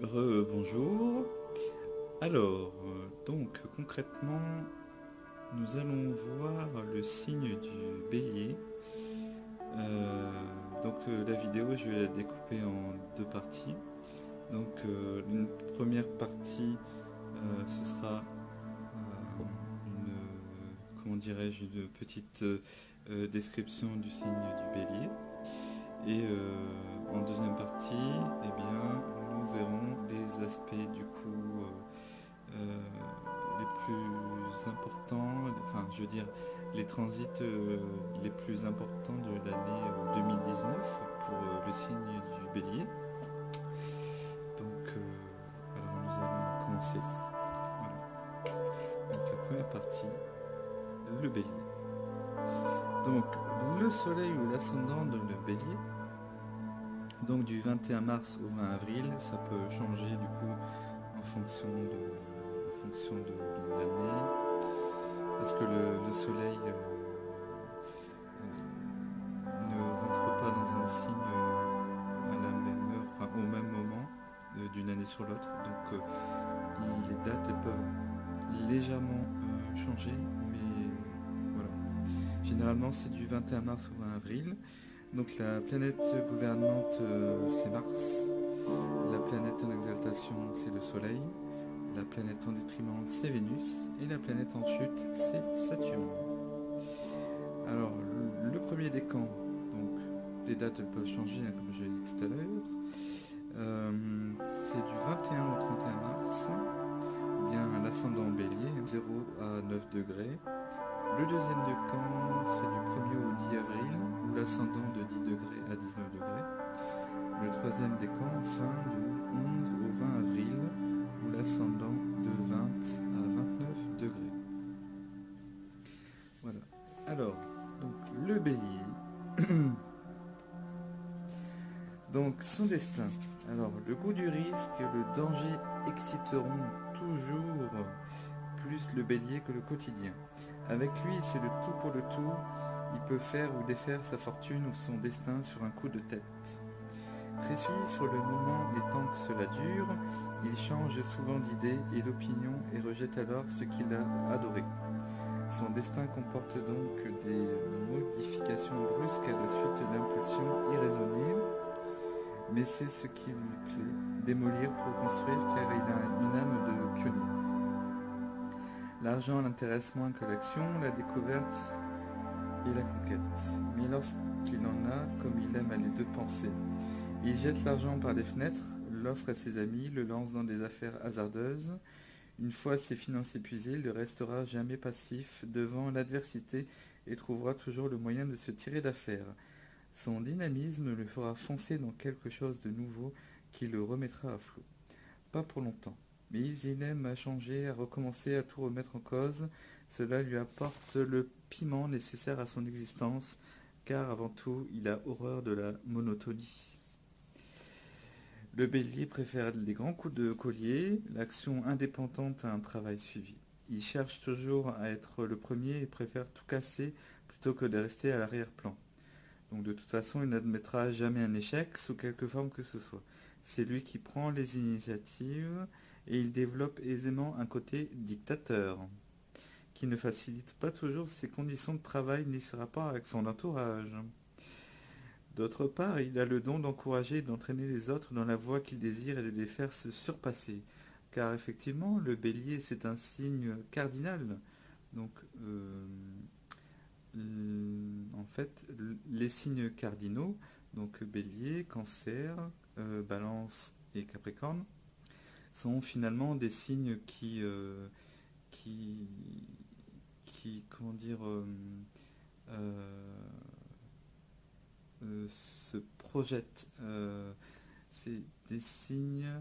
Bonjour. Alors, donc concrètement, nous allons voir le signe du bélier. La vidéo, je vais la découper en deux parties. Une première partie, ce sera comment dirais-je, une petite description du signe du bélier. En deuxième partie, eh bien, nous verrons les aspects du coup les plus importants, enfin je veux dire les transits les plus importants de l'année 2019 pour le signe du bélier. Alors nous allons commencer. Voilà. Donc la première partie, le bélier. Donc le soleil ou l'ascendant de le bélier, donc du 21 mars au 20 avril, ça peut changer du coup en fonction de l'année, parce que le soleil ne rentre pas dans un signe à la même heure, enfin au même moment d'une année sur l'autre. Les dates elles peuvent légèrement changer, mais voilà. Généralement c'est du 21 mars au 20 avril. Donc la planète gouvernante c'est Mars, la planète en exaltation c'est le Soleil, la planète en détriment c'est Vénus et la planète en chute c'est Saturne. Alors le premier décan, donc les dates elles peuvent changer hein, comme je l'ai dit tout à l'heure. C'est du 21 au 31 mars, bien l'ascendant bélier, 0 à 9 degrés. Le deuxième décan c'est du 1er au 10 avril, où l'ascendant de 10 degrés à 19 degrés. Le troisième décan, enfin, du 11 au 20 avril, où l'ascendant de 20 à 29 degrés. Voilà. Alors, donc le bélier. Donc son destin. Alors, le goût du risque, le danger exciteront toujours plus le bélier que le quotidien. Avec lui, c'est le tout pour le tout. Il peut faire ou défaire sa fortune ou son destin sur un coup de tête. Précis sur le moment et tant que cela dure, il change souvent d'idée et d'opinion et rejette alors ce qu'il a adoré. Son destin comporte donc des modifications brusques à la suite d'impulsions irraisonnées, mais c'est ce qui lui plaît, démolir pour construire car il a une âme de pionnier. L'argent l'intéresse moins que l'action, la découverte et la conquête. Mais lorsqu'il en a, comme il aime à les deux penser, il jette l'argent par les fenêtres, l'offre à ses amis, le lance dans des affaires hasardeuses. Une fois ses finances épuisées, il ne restera jamais passif devant l'adversité et trouvera toujours le moyen de se tirer d'affaire. Son dynamisme le fera foncer dans quelque chose de nouveau qui le remettra à flot. Pas pour longtemps. Mais il aime à changer, à recommencer, à tout remettre en cause. Cela lui apporte le piment nécessaire à son existence, car avant tout, il a horreur de la monotonie. Le bélier préfère les grands coups de collier, l'action indépendante à un travail suivi. Il cherche toujours à être le premier et préfère tout casser plutôt que de rester à l'arrière-plan. Donc de toute façon, il n'admettra jamais un échec sous quelque forme que ce soit. C'est lui qui prend les initiatives et il développe aisément un côté dictateur, qui ne facilite pas toujours ses conditions de travail ni ses rapports avec son entourage. D'autre part, il a le don d'encourager et d'entraîner les autres dans la voie qu'il désire et de les faire se surpasser. Car effectivement, le bélier, c'est un signe cardinal. Donc, en fait, les signes cardinaux, donc bélier, cancer, balance et capricorne, sont finalement des signes qui, comment dire, euh, se projettent. C'est des signes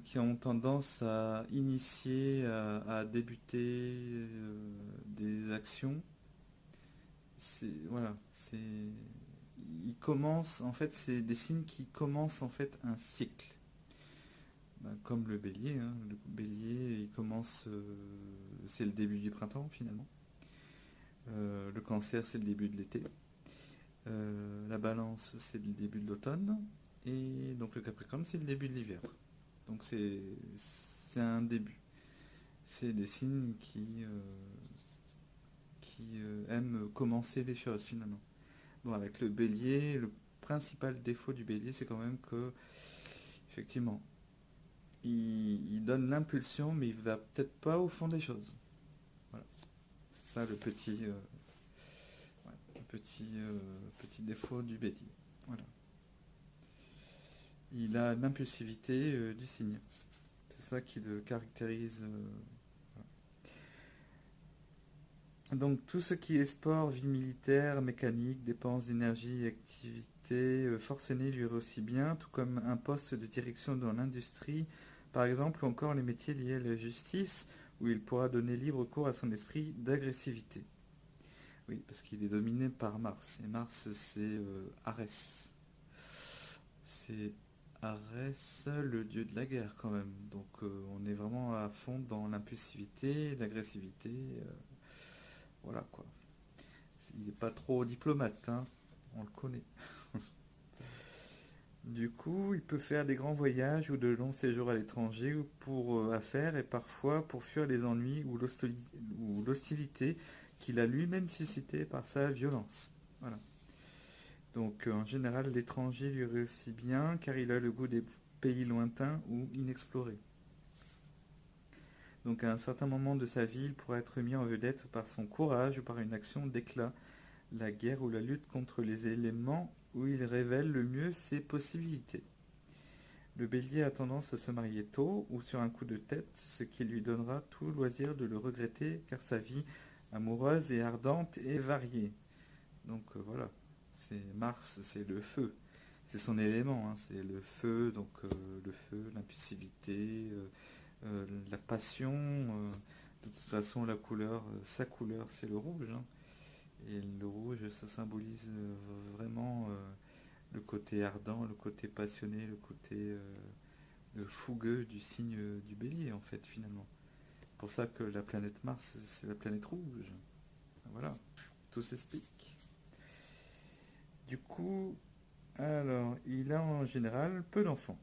qui ont tendance à initier, à débuter des actions. Voilà, ils commencent en fait, c'est des signes qui commencent en fait un cycle. Ben, comme le bélier, hein. Le bélier, il commence, c'est le début du printemps finalement. Le cancer, c'est le début de l'été. La balance, c'est le début de l'automne. Et donc le Capricorne, c'est le début de l'hiver. Donc c'est un début. C'est des signes qui aiment commencer les choses finalement. Bon, avec le Bélier, le principal défaut du Bélier, c'est quand même que, effectivement, il donne l'impulsion, mais il va peut-être pas au fond des choses. Voilà. C'est ça le petit défaut du Bélier. Voilà. Il a l'impulsivité du signe. C'est ça qui le caractérise. Voilà. Donc tout ce qui est sport, vie militaire, mécanique, dépenses d'énergie, activité, force aînée lui irait aussi bien, tout comme un poste de direction dans l'industrie, par exemple, ou encore les métiers liés à la justice, où il pourra donner libre cours à son esprit d'agressivité. Oui, parce qu'il est dominé par Mars. Et Mars, c'est Arès. C'est Arès, le dieu de la guerre, quand même. Donc, on est vraiment à fond dans l'impulsivité, l'agressivité. Voilà, quoi. Il n'est pas trop diplomate, hein. On le connaît. Du coup, il peut faire des grands voyages ou de longs séjours à l'étranger ou pour affaires et parfois pour fuir les ennuis ou l'hostilité qu'il a lui-même suscité par sa violence. Voilà. Donc en général, l'étranger lui réussit bien car il a le goût des pays lointains ou inexplorés. Donc à un certain moment de sa vie, il pourra être mis en vedette par son courage ou par une action d'éclat, la guerre ou la lutte contre les éléments où il révèle le mieux ses possibilités. Le bélier a tendance à se marier tôt ou sur un coup de tête, ce qui lui donnera tout loisir de le regretter car sa vie amoureuse et ardente et variée. Donc voilà, c'est Mars, c'est le feu, c'est son élément, hein, c'est le feu, donc le feu, l'impulsivité, la passion. De toute façon, la couleur, sa couleur, c'est le rouge, hein. Et le rouge, ça symbolise vraiment le côté ardent, le côté passionné, le côté fougueux du signe du bélier, en fait, finalement. C'est pour ça que la planète Mars, c'est la planète rouge. Voilà, tout s'explique. Du coup, alors, il a en général peu d'enfants.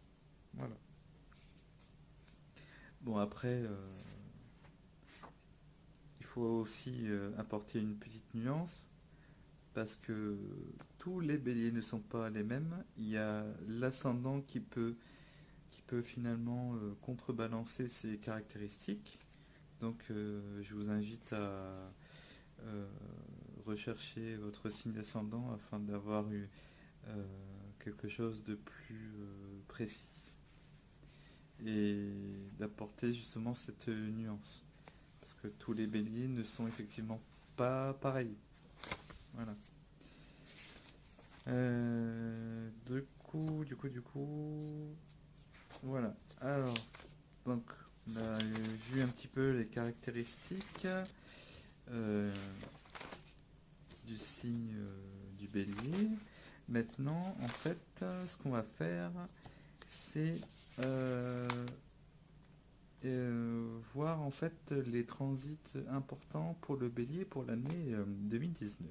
Voilà. Bon, après, il faut aussi apporter une petite nuance, parce que tous les béliers ne sont pas les mêmes. Il y a l'ascendant qui peut finalement contrebalancer ces caractéristiques. Donc je vous invite à rechercher votre signe d'ascendant afin d'avoir quelque chose de plus précis et d'apporter justement cette nuance. Parce que tous les béliers ne sont effectivement pas pareils. Voilà. Du coup, voilà. Alors, donc, on a vu un petit peu les caractéristiques du signe du bélier. Maintenant, en fait, ce qu'on va faire, c'est voir en fait les transits importants pour le bélier pour l'année 2019.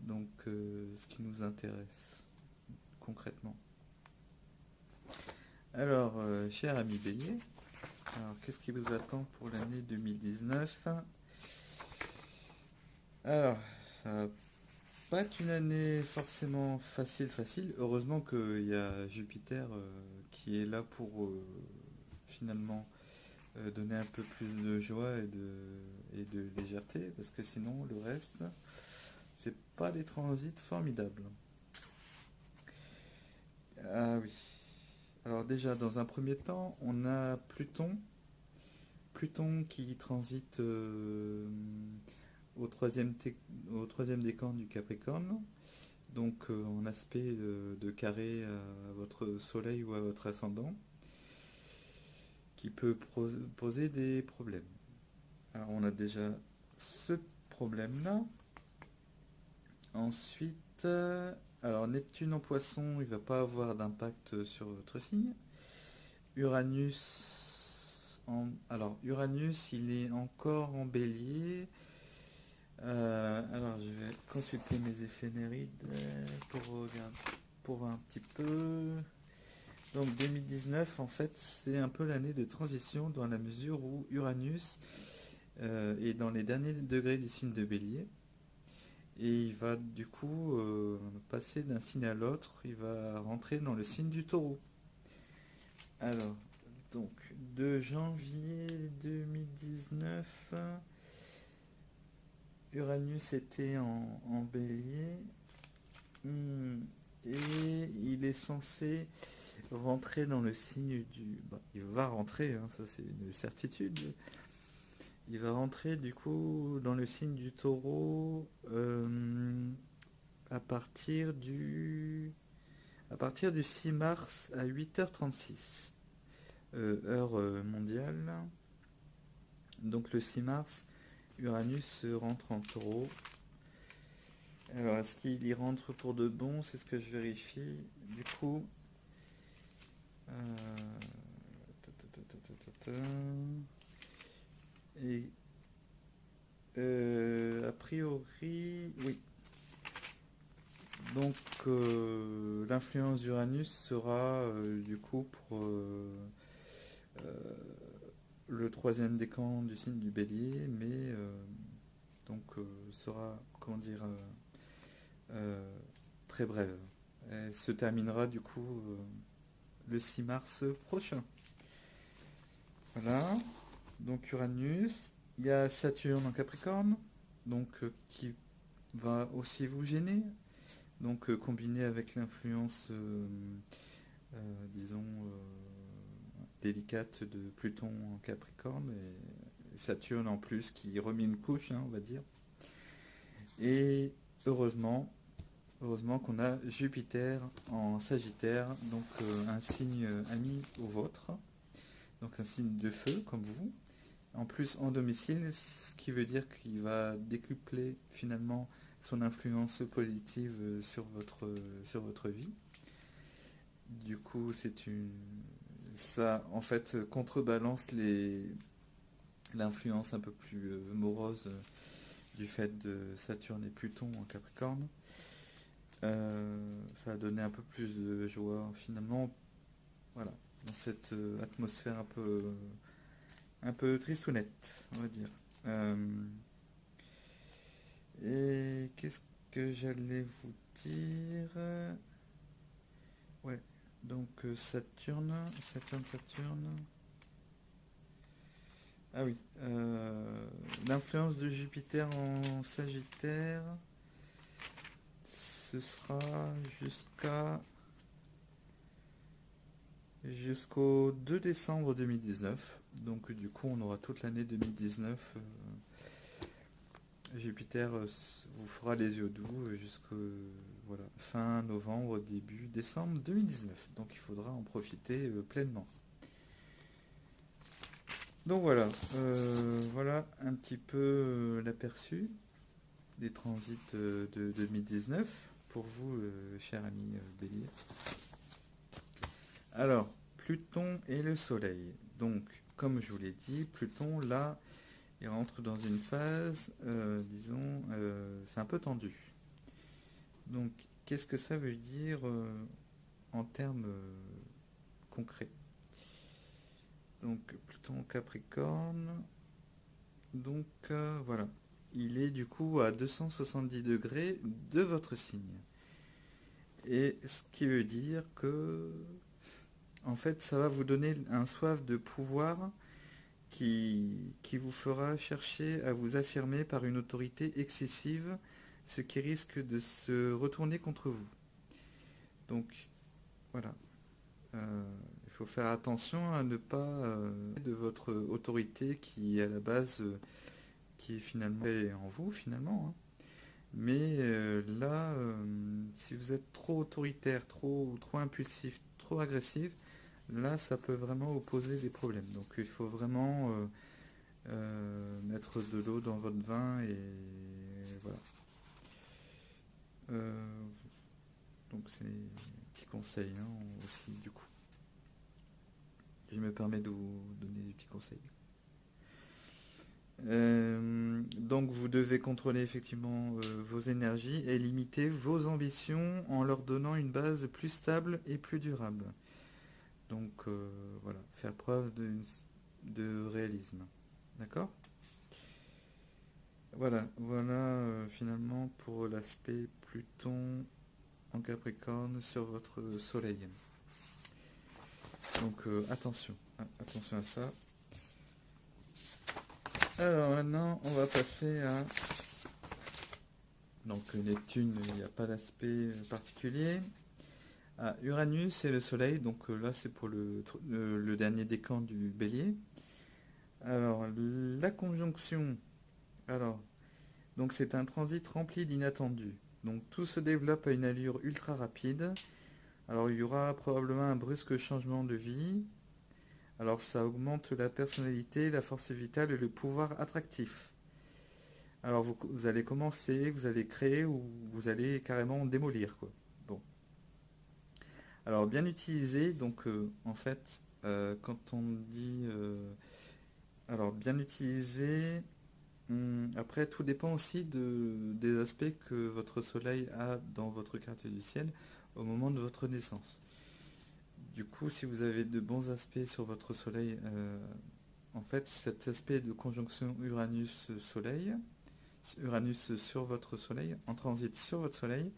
Donc, ce qui nous intéresse concrètement. Alors, cher ami bélier, alors qu'est-ce qui vous attend pour l'année 2019? Alors, ça va pas être une année forcément facile. Heureusement qu'il y a Jupiter qui est là pour finalement donner un peu plus de joie et de légèreté, parce que sinon le reste, c'est pas des transits formidables. Ah oui. Alors déjà, dans un premier temps, on a Pluton qui transite au troisième décan du Capricorne, donc en aspect de carré à votre soleil ou à votre ascendant, qui peut poser des problèmes. Alors on a déjà ce problème-là. Ensuite, alors Neptune en Poisson, il ne va pas avoir d'impact sur votre signe. Alors Uranus, il est encore en Bélier. Alors je vais consulter mes éphémérides pour regarder. pour voir un petit peu. Donc 2019, en fait, c'est un peu l'année de transition dans la mesure où Uranus est dans les derniers degrés du signe de Bélier. Et il va du coup passer d'un signe à l'autre, il va rentrer dans le signe du Taureau. Alors, donc, de janvier 2019, Uranus était en Bélier. Et il est censé rentrer dans le signe du... Bah, il va rentrer, hein, ça c'est une certitude. Il va rentrer du coup dans le signe du Taureau à partir du 6 mars à 8h36 heure mondiale. Donc le 6 mars, Uranus rentre en Taureau. Alors est-ce qu'il y rentre pour de bon? C'est ce que je vérifie. Du coup, et a priori, oui. Donc l'influence d'Uranus sera du coup pour le troisième décan du signe du Bélier, mais donc sera, comment dire, très brève. Elle se terminera du coup le 6 mars prochain. Voilà. Donc Uranus, il y a Saturne en Capricorne, donc qui va aussi vous gêner. Donc combiné avec l'influence, disons, délicate de Pluton en Capricorne et Saturne en plus qui remet une couche, hein, on va dire. Et heureusement qu'on a Jupiter en Sagittaire, donc un signe ami au vôtre, donc un signe de feu comme vous. En plus en domicile, ce qui veut dire qu'il va décupler finalement son influence positive sur votre vie. Du coup, ça en fait contrebalance l'influence un peu plus morose du fait de Saturne et Pluton en Capricorne. Ça a donné un peu plus de joie finalement, voilà, dans cette atmosphère un peu tristounette, on va dire. Et qu'est-ce que j'allais vous dire? Ouais, donc Saturne. Ah oui, l'influence de Jupiter en Sagittaire, ce sera jusqu'au 2 décembre 2019. Donc du coup, on aura toute l'année 2019. Jupiter vous fera les yeux doux jusqu'au fin novembre, début décembre 2019. Donc il faudra en profiter pleinement. Donc voilà, voilà un petit peu l'aperçu des transits de 2019 pour vous, cher ami Bélier. Alors, Pluton et le Soleil. Donc, comme je vous l'ai dit, Pluton, là, il rentre dans une phase, disons, c'est un peu tendu. Donc, qu'est-ce que ça veut dire en termes concrets? Donc, Pluton Capricorne, donc voilà, il est du coup à 270 degrés de votre signe. Et ce qui veut dire que, en fait, ça va vous donner un soif de pouvoir qui vous fera chercher à vous affirmer par une autorité excessive, ce qui risque de se retourner contre vous. Donc, voilà. Il faut faire attention à ne pas de votre autorité qui, à la base, qui est finalement en vous, finalement. Hein. Mais là, si vous êtes trop autoritaire, trop impulsif, trop agressif, là, ça peut vraiment vous poser des problèmes. Donc, il faut vraiment mettre de l'eau dans votre vin et voilà. Donc, c'est un petit conseil hein, aussi, du coup. Je me permets de vous donner des petits conseils. Donc vous devez contrôler effectivement vos énergies et limiter vos ambitions en leur donnant une base plus stable et plus durable. Donc voilà, faire preuve de réalisme. D'accord? Voilà, finalement pour l'aspect Pluton en Capricorne sur votre Soleil. Donc attention à ça. Alors maintenant, on va passer à... Donc Neptune, il n'y a pas d'aspect particulier. À Uranus et le Soleil, donc là c'est pour le dernier décan du Bélier. Alors la conjonction, alors donc c'est un transit rempli d'inattendus. Donc tout se développe à une allure ultra rapide. Alors il y aura probablement un brusque changement de vie. Alors ça augmente la personnalité, la force vitale et le pouvoir attractif. Alors vous allez commencer, vous allez créer ou vous allez carrément démolir quoi. Bon. Alors bien utilisé, donc en fait quand on dit alors bien utilisé, après tout dépend aussi des aspects que votre soleil a dans votre carte du ciel au moment de votre naissance. Du coup, si vous avez de bons aspects sur votre soleil, en fait cet aspect de conjonction Uranus-Soleil, Uranus sur votre soleil, en transit sur votre soleil,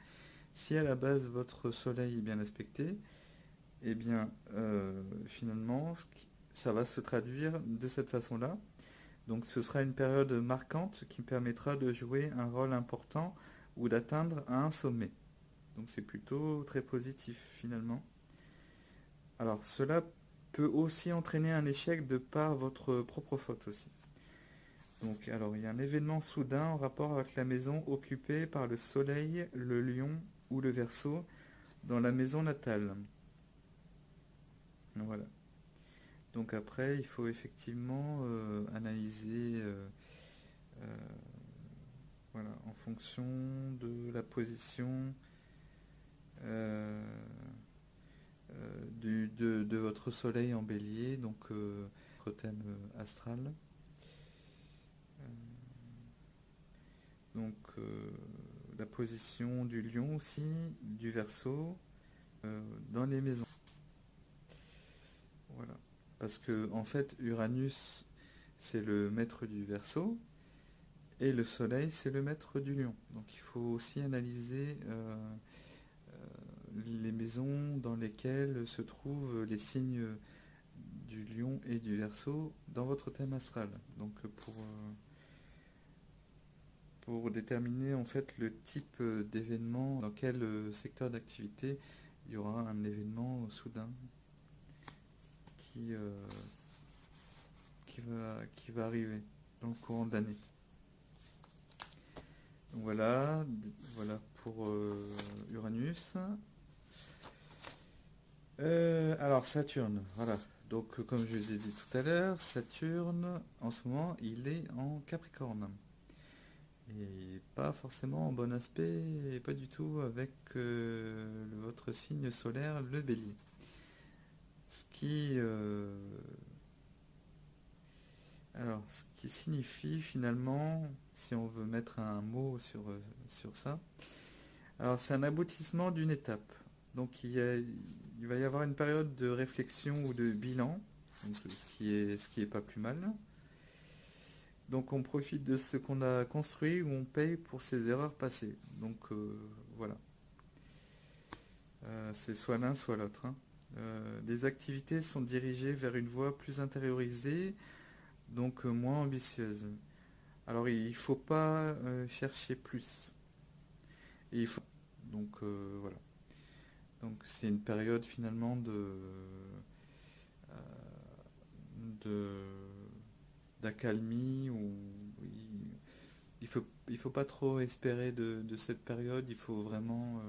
si à la base votre soleil est bien aspecté, eh bien finalement ça va se traduire de cette façon-là. Donc ce sera une période marquante qui permettra de jouer un rôle important ou d'atteindre un sommet. Donc c'est plutôt très positif finalement. Alors cela peut aussi entraîner un échec de par votre propre faute aussi. Donc alors il y a un événement soudain en rapport avec la maison occupée par le soleil, le lion ou le verseau dans la maison natale. Voilà. Donc après, il faut effectivement analyser euh, voilà, en fonction de la position de votre soleil en bélier, donc votre thème astral. Euh, donc la position du lion aussi, du verseau, dans les maisons. Voilà. Parce que en fait, Uranus, c'est le maître du Verseau, et le Soleil, c'est le maître du Lion. Donc il faut aussi analyser les maisons dans lesquelles se trouvent les signes du Lion et du Verseau dans votre thème astral. Donc pour déterminer en fait le type d'événement, dans quel secteur d'activité il y aura un événement soudain qui, qui va arriver dans le courant de l'année. Donc voilà pour Uranus. Alors Saturne, voilà. Donc comme je vous ai dit tout à l'heure, Saturne en ce moment il est en Capricorne. Et pas forcément en bon aspect, et pas du tout avec votre signe solaire, le Bélier. Ce qui ce qui signifie finalement, si on veut mettre un mot sur ça, alors c'est un aboutissement d'une étape. Donc il va y avoir une période de réflexion ou de bilan, donc ce qui est pas plus mal. Donc on profite de ce qu'on a construit ou on paye pour ses erreurs passées. Donc voilà. C'est soit l'un soit l'autre. Hein. Les activités sont dirigées vers une voie plus intériorisée, donc moins ambitieuse. Alors il ne faut pas chercher plus. Et il faut... Donc voilà. Donc c'est une période finalement de d'accalmie où il faut pas trop espérer de cette période. Il faut vraiment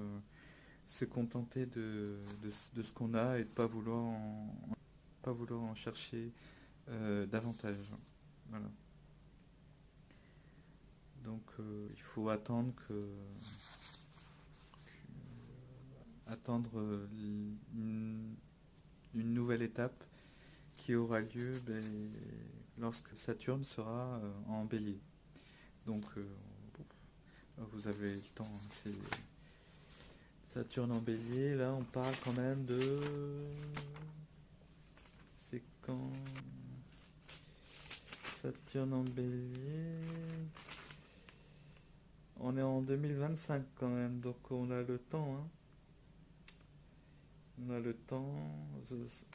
se contenter de ce qu'on a et de pas vouloir en chercher davantage. Voilà. Donc il faut attendre une nouvelle étape qui aura lieu lorsque Saturne sera en bélier. Donc vous avez le temps, hein, c'est Saturne en bélier, là on parle quand même de... C'est quand Saturne en bélier... On est en 2025 quand même, donc on a le temps, hein. On a le temps.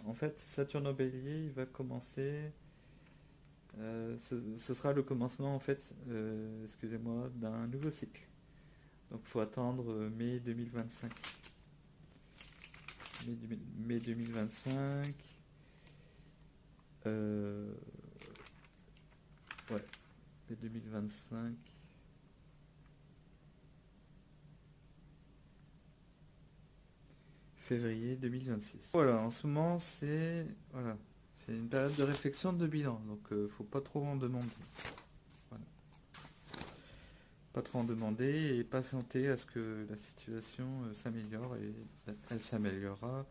En fait, Saturne en bélier, il va commencer... ce sera le commencement, en fait, excusez-moi, d'un nouveau cycle. Donc il faut attendre mai 2025. Mai 2025. Ouais, mai 2025. Février 2026. Voilà, en ce moment, c'est une période de réflexion, de bilan. Donc faut pas trop en demander. Voilà. Pas trop en demander et patienter à ce que la situation s'améliore, et elle s'améliorera.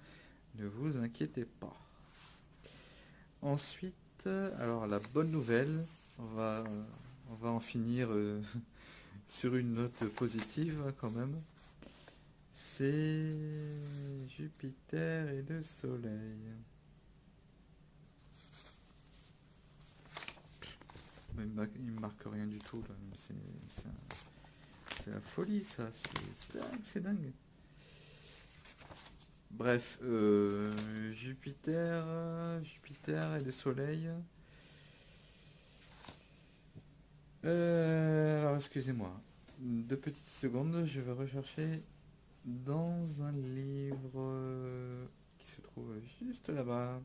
Ne vous inquiétez pas. Ensuite, alors la bonne nouvelle, on va en finir sur une note positive quand même. C'est Jupiter et le Soleil. Mais il me marque rien du tout là. C'est la folie ça. C'est dingue, c'est dingue. Bref, Jupiter et le Soleil. Alors excusez-moi. 2 petites secondes, je vais rechercher dans un livre qui se trouve juste là-bas.